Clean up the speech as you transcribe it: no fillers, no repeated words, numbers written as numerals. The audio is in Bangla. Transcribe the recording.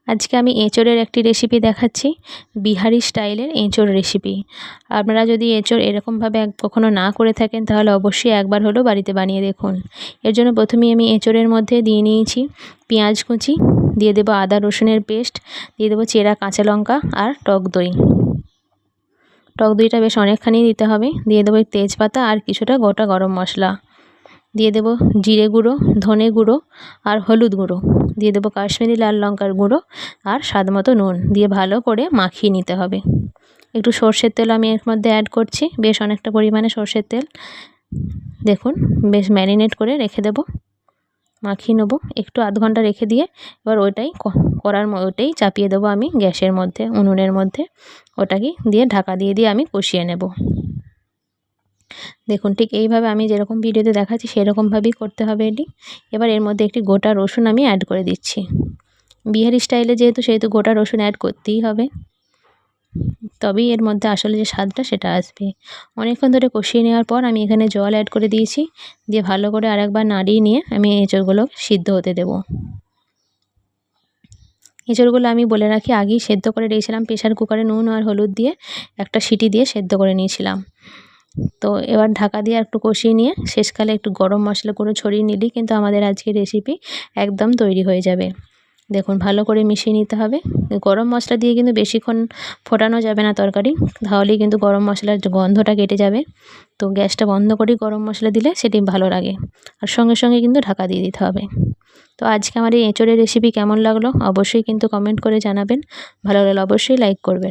আজকে আমি এঁচোড়ের একটি রেসিপি দেখাচ্ছি, বিহারি স্টাইলের এঁচোড় রেসিপি। আপনারা যদি এঁচোড় এরকমভাবে কখনো না করে থাকেন তাহলে অবশ্যই একবার হলেও বাড়িতে বানিয়ে দেখুন। এর জন্য প্রথমেই আমি এঁচোড়ের মধ্যে দিয়ে নিয়েছি পেঁয়াজ কুচি, দিয়ে দেবো আদা রসুনের পেস্ট, দিয়ে দেবো চেরা কাঁচা লঙ্কা আর টক দই। টক দইটা বেশ অনেকখানি দিতে হবে। দিয়ে দেবো তেজপাতা আর কিছুটা গোটা গরম মশলা, দিয়ে দেবো জিরে গুঁড়ো, ধনে গুঁড়ো আর হলুদ গুঁড়ো, দিয়ে দেবো কাশ্মীরি লাল লঙ্কার গুঁড়ো আর স্বাদ মতো নুন দিয়ে ভালো করে মাখিয়ে নিতে হবে। একটু সর্ষের তেল আমি এর মধ্যে অ্যাড করছি, বেশ অনেকটা পরিমাণে সর্ষের তেল। দেখুন বেশ ম্যারিনেট করে রেখে দেবো, মাখিয়ে নেবো একটু আধ ঘন্টা রেখে দিয়ে এবার ওইটাই ওইটাই চাপিয়ে দেবো আমি গ্যাসের মধ্যে, উনুনের মধ্যে। ওটাকে দিয়ে ঢাকা দিয়ে আমি কষিয়ে নেব। দেখুন ঠিক এইভাবে আমি যেরকম ভিডিওতে দেখাচ্ছি সেরকমভাবেই করতে হবে এটি। এবার এর মধ্যে একটি গোটা রসুন আমি অ্যাড করে দিচ্ছি। বিহারি স্টাইলে সেহেতু গোটা রসুন অ্যাড করতেই হবে, তবেই এর মধ্যে আসলে যে স্বাদটা সেটা আসবে। অনেকক্ষণ ধরে কষিয়ে নেওয়ার পর আমি এখানে জল অ্যাড করে দিয়েছি, দিয়ে ভালো করে আরেকবার নাড়িয়ে নিয়ে আমি এঁচোড়গুলো সিদ্ধ হতে দেব। এঁচোড়গুলো আমি বলে রাখি আগেই সেদ্ধ করে রেখেছিলাম প্রেশার কুকারে, নুন আর হলুদ দিয়ে একটা সিটি দিয়ে সেদ্ধ করে নিয়েছিলাম। তো এবার ঢাকা দিয়ে একটু কষিয়ে নিয়ে শেষকালে একটু গরম মশলা করে ছড়িয়ে নিলেই কিন্তু আমাদের আজকের রেসিপি একদম তৈরি হয়ে যাবে। দেখুন ভালো করে মিশিয়ে নিতে হবে। গরম মশলা দিয়ে কিন্তু বেশিক্ষণ ফোটানো যাবে না তরকারি, তাহলেই কিন্তু গরম মশলার গন্ধটা কেটে যাবে। তো গ্যাসটা বন্ধ করেই গরম মশলা দিলে সেটি ভালো লাগে, আর সঙ্গে সঙ্গে কিন্তু ঢাকা দিয়ে দিতে হবে। তো আজকে আমার এই এঁচোড়ের রেসিপি কেমন লাগলো অবশ্যই কিন্তু কমেন্ট করে জানাবেন। ভালো লাগলে অবশ্যই লাইক করবেন।